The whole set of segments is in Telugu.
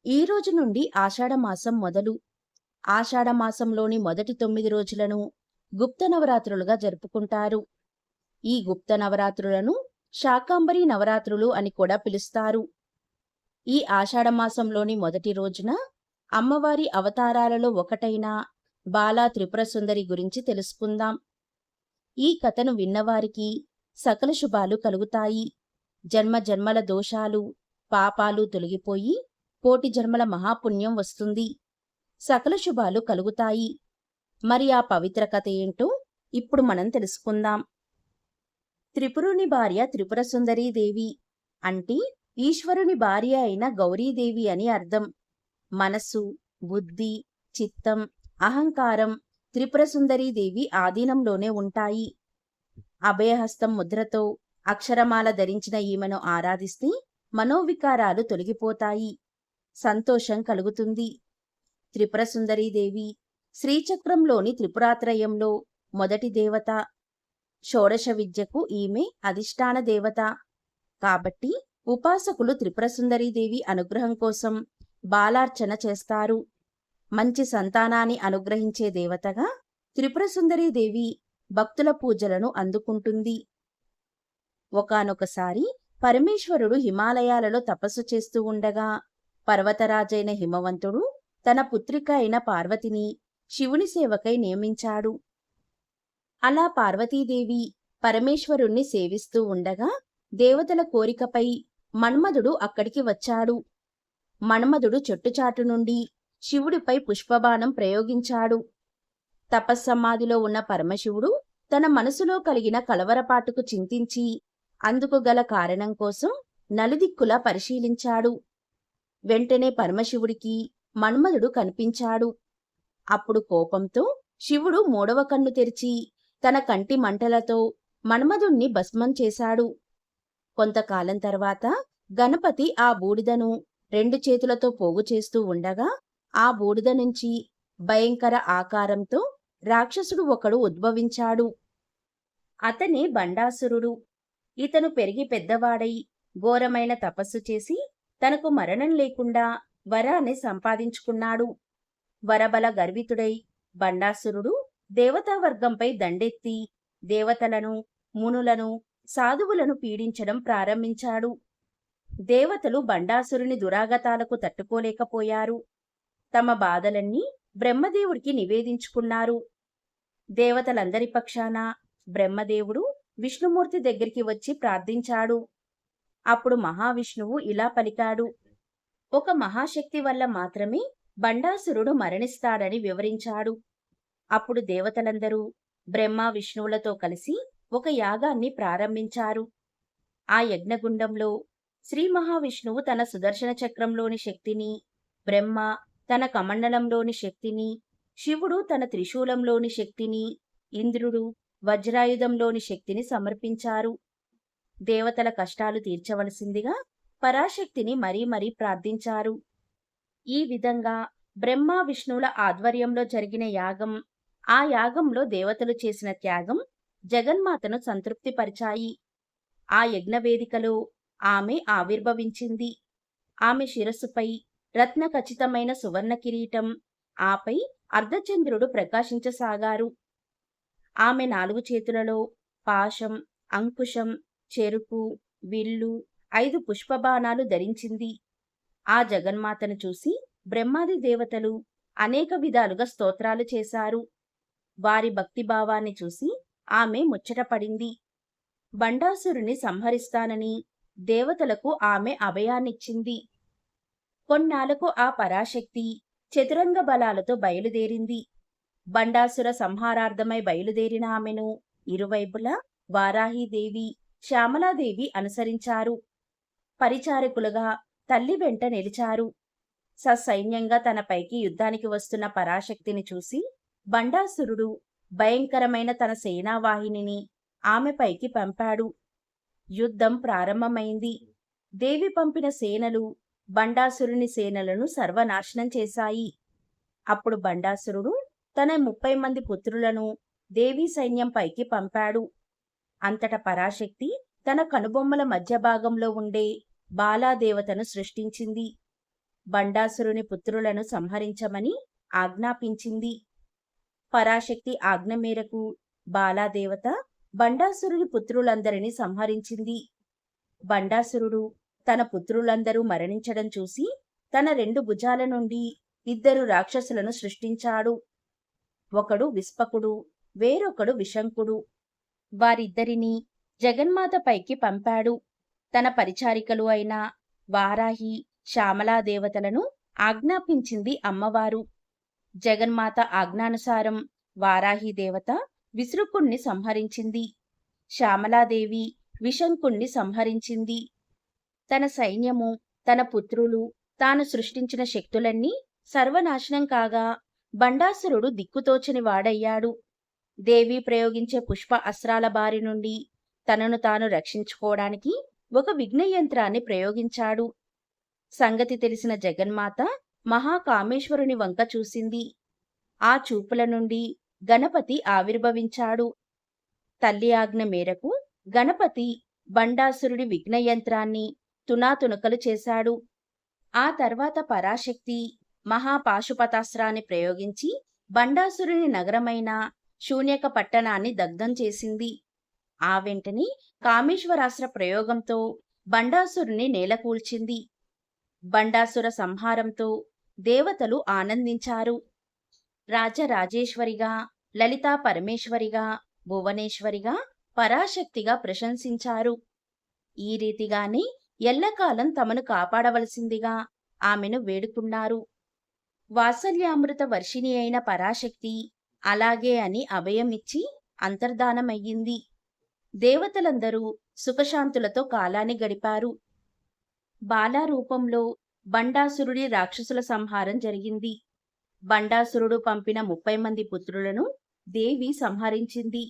ఈ రోజు నుండి ఆషాఢమాసం మొదలు. ఆషాఢమాసంలోని మొదటి 9 రోజులను గుప్త నవరాత్రులుగా జరుపుకుంటారు. ఈ గుప్త నవరాత్రులను శాకంబరి నవరాత్రులు అని కూడా పిలుస్తారు. ఈ ఆషాఢమాసంలోని మొదటి రోజున అమ్మవారి అవతారాలలో ఒకటైన బాలా త్రిపుర సుందరి గురించి తెలుసుకుందాం. ఈ కథను విన్నవారికి సకల శుభాలు కలుగుతాయి. జన్మ జన్మల దోషాలు, పాపాలు తొలగిపోయి కోటి జన్మల మహాపుణ్యం వస్తుంది. సకల శుభాలు కలుగుతాయి. మరి ఆ పవిత్ర కథ ఏంటో ఇప్పుడు మనం తెలుసుకుందాం. త్రిపురుని భార్య త్రిపుర దేవి అంటే ఈశ్వరుని భార్య అయిన గౌరీదేవి అని అర్థం. మనస్సు, బుద్ధి, చిత్తం, అహంకారం త్రిపుర దేవి ఆధీనంలోనే ఉంటాయి. అభయహస్తం ముద్రతో అక్షరమాల ధరించిన ఈమెను ఆరాధిస్తే మనోవికారాలు తొలగిపోతాయి. సంతోషం కలుగుతుంది. త్రిపుర దేవి శ్రీచక్రంలోని త్రిపురాత్రయంలో మొదటి దేవత. షోడశ విద్యకు ఈమె అధిష్టాన దేవత. కాబట్టి ఉపాసకులు త్రిపుర దేవి అనుగ్రహం కోసం బాలార్చన చేస్తారు. మంచి సంతానాన్ని అనుగ్రహించే దేవతగా త్రిపుర దేవి భక్తుల పూజలను అందుకుంటుంది. ఒకానొకసారి పరమేశ్వరుడు హిమాలయాలలో తపస్సు చేస్తూ ఉండగా పర్వతరాజైన హిమవంతుడు తన పుత్రిక అయిన పార్వతిని శివుని సేవకై నియమించాడు. అలా పార్వతీదేవి పరమేశ్వరుణ్ణి సేవిస్తూ ఉండగా దేవతల కోరికపై మన్మధుడు అక్కడికి వచ్చాడు. మన్మధుడు చెట్టుచాటు నుండి శివుడిపై పుష్పబాణం ప్రయోగించాడు. తపస్సమాధిలో ఉన్న పరమశివుడు తన మనసులో కలిగిన కలవరపాటుకు చింతించి అందుకు గల కారణం కోసం నలుదిక్కులా పరిశీలించాడు. వెంటనే పరమశివుడికి మన్మధుడు కనిపించాడు. అప్పుడు కోపంతో శివుడు మూడవ కన్ను తెరిచి తన కంటి మంటలతో మన్మధుణ్ణి భస్మం చేశాడు. కొంతకాలం తర్వాత గణపతి ఆ బూడిదను 2 చేతులతో పోగు చేస్తూ ఉండగా ఆ బూడిద నుంచి భయంకర ఆకారంతో రాక్షసుడు ఒకడు ఉద్భవించాడు. అతనే బండాసురుడు. ఇతను పెరిగి పెద్దవాడై ఘోరమైన తపస్సు చేసి తనకు మరణం లేకుండా వరాన్ని సంపాదించుకున్నాడు. వరబల గర్వితుడై బండాసురుడు దేవతావర్గంపై దండెత్తి దేవతలను, మునులను, సాధువులను పీడించడం ప్రారంభించాడు. దేవతలు బండాసురుని దురాగతాలకు తట్టుకోలేకపోయారు. తమ బాధలన్నీ బ్రహ్మదేవుడికి నివేదించుకున్నారు. దేవతలందరి పక్షాన బ్రహ్మదేవుడు విష్ణుమూర్తి దగ్గరికి వచ్చి ప్రార్థించాడు. అప్పుడు మహావిష్ణువు ఇలా పలికాడు. ఒక మహాశక్తి వల్ల మాత్రమే బండాసురుడు మరణిస్తాడని వివరించాడు. అప్పుడు దేవతలందరూ బ్రహ్మ విష్ణువులతో కలిసి ఒక యాగాన్ని ప్రారంభించారు. ఆ యజ్ఞగుండంలో శ్రీ మహావిష్ణువు తన సుదర్శన చక్రంలోని శక్తిని, బ్రహ్మ తన కమండలంలోని శక్తిని, శివుడు తన త్రిశూలంలోని శక్తిని, ఇంద్రుడు వజ్రాయుధంలోని శక్తిని సమర్పించారు. దేవతల కష్టాలు తీర్చవలసిందిగా పరాశక్తిని మరీ మరీ ప్రార్థించారు. ఈ విధంగా బ్రహ్మ విష్ణువుల ఆధ్వర్యంలో జరిగిన యాగం, ఆ యాగంలో దేవతలు చేసిన త్యాగం జగన్మాతను సంతృప్తిపరిచాయి. ఆ యజ్ఞవేదికలో ఆమె ఆవిర్భవించింది. ఆమె శిరస్సుపై రత్న ఖచ్చితమైన సువర్ణ కిరీటం, ఆపై అర్ధచంద్రుడు ప్రకాశించసాగారు. ఆమె 4 చేతులలో పాశం, అంకుశం, చెరుకు, విల్లు, 5 పుష్పబాణాలు ధరించింది. ఆ జగన్మాతను చూసి బ్రహ్మాది దేవతలు అనేక విధాలుగా స్తోత్రాలు చేశారు. వారి భక్తిభావాన్ని చూసి ఆమె ముచ్చటపడింది. బండాసురుని సంహరిస్తానని దేవతలకు ఆమె అభయాన్నిచ్చింది. కొన్నాళ్లకు ఆ పరాశక్తి చతురంగ బలాలతో బయలుదేరింది. బండాసుర సంహారార్థమై బయలుదేరిన ఆమెను ఇరువైపులా వారాహీదేవి, శ్యామలాదేవి అనుసరించారు. పరిచారకులుగా తల్లి వెంట నిలిచారు. ససైన్యంగా తనపైకి యుద్ధానికి వస్తున్న పరాశక్తిని చూసి బండాసురుడు భయంకరమైన తన సేనావాహినిని ఆమెపైకి పంపాడు. యుద్ధం ప్రారంభమైంది. దేవి పంపిన సేనలు బండాసురుని సేనలను సర్వనాశనం చేశాయి. అప్పుడు బండాసురుడు తన 30 మంది పుత్రులను దేవీ సైన్యంపైకి పంపాడు. అంతట పరాశక్తి తన కనుబొమ్మల మధ్య భాగంలో ఉండే బాలాదేవతను సృష్టించింది. బండాసురుని పుత్రులను సంహరించమని ఆజ్ఞాపించింది. పరాశక్తి ఆజ్ఞ మేరకు బాలాదేవత బండాసురుని పుత్రులందరినీ సంహరించింది. బండాసురుడు తన పుత్రులందరూ మరణించడం చూసి తన 2 భుజాల నుండి 2 రాక్షసులను సృష్టించాడు. ఒకడు విస్పకుడు, వేరొకడు విశంకుడు. వారిద్దరినీ జగన్మాత పైకి పంపాడు. తన పరిచారికలు అయిన వారాహి, శ్యామలాదేవతలను ఆజ్ఞాపించింది అమ్మవారు. జగన్మాత ఆజ్ఞానుసారం వారాహిదేవత విసృకుణ్ణి సంహరించింది. శ్యామలాదేవి విశంకుణ్ణి సంహరించింది. తన సైన్యము, తన పుత్రులు, తాను సృష్టించిన శక్తులన్నీ సర్వనాశనం కాగా బండాసురుడు దిక్కుతోచని వాడయ్యాడు. దేవి ప్రయోగించే పుష్ప అస్త్రాల బారి నుండి తనను తాను రక్షించుకోవడానికి ఒక విఘ్నయంత్రాన్ని ప్రయోగించాడు. సంగతి తెలిసిన జగన్మాత మహాకామేశ్వరుని వంక చూసింది. ఆ చూపుల నుండి గణపతి ఆవిర్భవించాడు. తల్లి ఆజ్ఞ మేరకు గణపతి బండాసురుడి విఘ్నయంత్రాన్ని తునాతునకలు చేశాడు. ఆ తర్వాత పరాశక్తి మహాపాశుపతాస్త్రాన్ని ప్రయోగించి బండాసురుని నగరమైన శూన్యక పట్టణాన్ని దగ్ధం చేసింది. ఆ వెంటనే కామేశ్వరాస్త్ర ప్రయోగంతో బండాసురుని నేలకూల్చింది. బండాసుర సంహారంతో దేవతలు ఆనందించారు. రాజరాజేశ్వరిగా, లలితా పరమేశ్వరిగా, భువనేశ్వరిగా, పరాశక్తిగా ప్రశంసించారు. ఈ రీతిగానే ఎల్లకాలం తమను కాపాడవలసిందిగా ఆమెను వేడుకున్నారు. వాత్సల్యామృత వర్షిణి అయిన పరాశక్తి అలాగే అని అభయమిచ్చి అంతర్ధానమయ్యింది. దేవతలందరూ సుఖశాంతులతో కాలాన్ని గడిపారు. బాలారూపంలో బండాసురుడి రాక్షసుల సంహారం జరిగింది. బండాసురుడు పంపిన 30 మంది పుత్రులను దేవి సంహరించింది.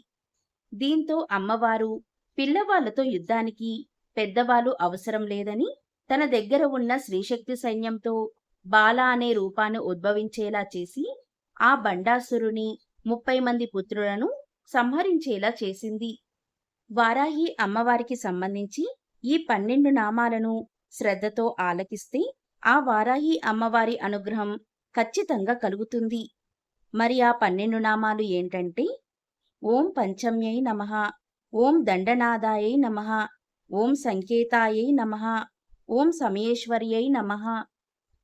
దీంతో అమ్మవారు పిల్లవాళ్లతో యుద్ధానికి పెద్దవాళ్ళు అవసరం లేదని తన దగ్గర ఉన్న శ్రీశక్తి సైన్యంతో బాల అనే రూపాన్ని ఉద్భవించేలా చేసి ఆ బండాసురుని 30 మంది పుత్రులను సంహరించేలా చేసింది. వారాహి అమ్మవారికి సంబంధించి ఈ 12 నామాలను శ్రద్ధతో ఆలకిస్తే ఆ వారాహి అమ్మవారి అనుగ్రహం ఖచ్చితంగా కలుగుతుంది. మరి ఆ 12 నామాలు ఏంటంటే: ఓం పంచమ్యై నమః, ఓం దండనాదాయై నమః, ఓం సంకేతాయై నమః, ఓం సమయేశ్వర్యై నమః,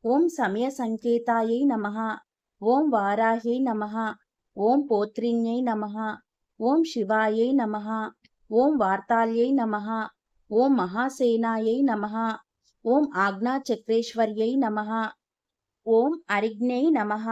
ఓం సమయ సంకేతాయై నమః, ఓం వారాహ్యై నమః, ఓం పోత్రిణ్యై నమః, ఓం శివాయై నమః, ఓం వార్తాల్యై నమః, ఓం మహాసేనాయై నమః, ఓం ఆజ్ఞాచక్రేశ్వర్యై నమః, ఓం అరిగ్న్యై నమః,